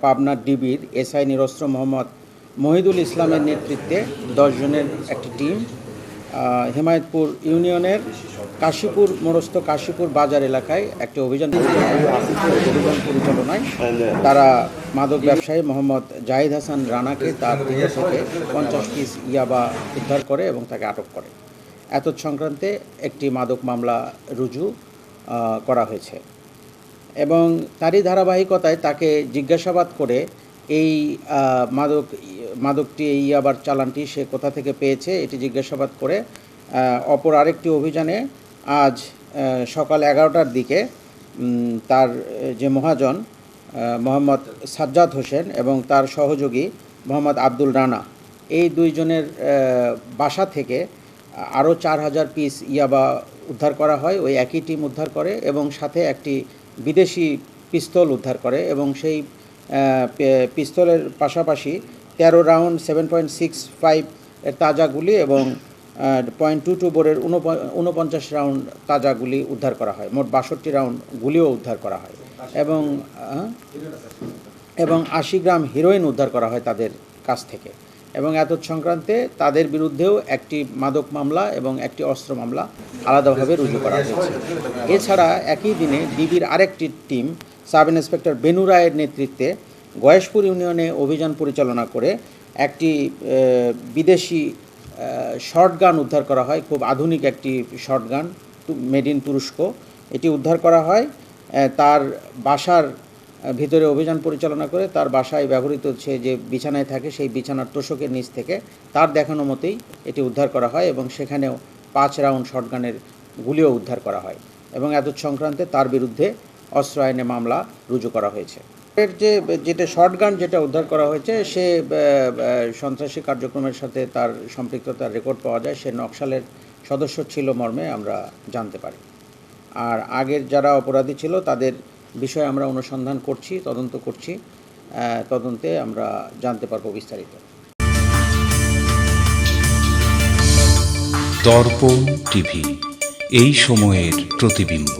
পাবনার ডিবির এসআই নিরস্ত্র মোহাম্মদ মহিদুল ইসলামের নেতৃত্বে 10 জনের একটি টিম হেমায়েতপুর ইউনিয়নের কাশীপুর মোরস্ত কাশীপুর বাজার এলাকায় একটি অভিযান পরিচালনায় তারা মাদক ব্যবসায়ী মোহাম্মদ জাহিদ হাসান রানাকে তার থেকে 50 পিস ইয়াবা উদ্ধার করে এবং তাকে আটক করে। এতদ সংক্রান্তে একটি মাদক মামলা রুজু করা হয়েছে এবং তারই ধারাবাহিকতায় তাকে জিজ্ঞাসাবাদ করে এই মাদকটি এই ইয়াবার চালানটি সে কোথা থেকে পেয়েছে এটি জিজ্ঞাসাবাদ করে অপর আরেকটি অভিযানে আজ সকাল 11টার দিকে তার যে মহাজন মোহাম্মদ সাজ্জাদ হোসেন এবং তার সহযোগী মোহাম্মদ আব্দুল রানা এই দুইজনের বাসা থেকে আরও 4000 পিস ইয়াবা উদ্ধার করা হয়। ওই একই টিম উদ্ধার করে এবং সাথে একটি বিদেশি পিস্তল উদ্ধার করে এবং সেই পিস্তলের পাশাপাশি 13 রাউন্ড 7.65 এর তাজা গুলি এবং .22 বোরের 49 রাউন্ড তাজা গুলি উদ্ধার করা হয়। মোট 62 রাউন্ড গুলিও উদ্ধার করা হয় এবং 80 গ্রাম হিরোইন উদ্ধার করা হয় তাদের কাছ থেকে এবং এতদ সংক্রান্তে তাদের বিরুদ্ধেও একটি মাদক মামলা এবং একটি অস্ত্র মামলা আলাদাভাবে রুজু করা হয়েছে। এছাড়া একই দিনে ডিবির আরেকটি টিম সাব ইন্সপেক্টর বেনু রায়ের নেতৃত্বে গয়েশপুর ইউনিয়নে অভিযান পরিচালনা করে একটি বিদেশি শর্টগান উদ্ধার করা হয়। খুব আধুনিক একটি শর্টগান মেড ইন তুরস্ক। এটি উদ্ধার করা হয়। তার বাসার ভিতরে অভিযান পরিচালনা করে তার বাসায় ব্যবহৃত সে যে বিছানায় থাকে সেই বিছানার তোষকের নিচ থেকে তার দেখানো মতেই এটি উদ্ধার করা হয় এবং সেখানেও 5 রাউন্ড শটগানের গুলিও উদ্ধার করা হয় এবং এতদ সংক্রান্তে তার বিরুদ্ধে অস্ত্র আইনে মামলা রুজু করা হয়েছে। এর যেটা শটগান যেটা উদ্ধার করা হয়েছে সে সন্ত্রাসী কার্যক্রমের সাথে তার সম্পৃক্ততার রেকর্ড পাওয়া যায়। সে নকশালের সদস্য ছিল মর্মে আমরা জানতে পারি। আর আগের যারা অপরাধী ছিল তাদের বিষয়ে আমরা অনুসন্ধান করছি, তদন্ত করছি। তদন্তে আমরা জানতে পারবো বিস্তারিত। দর্পণ টিভি, এই সময়ের প্রতিবিম্ব।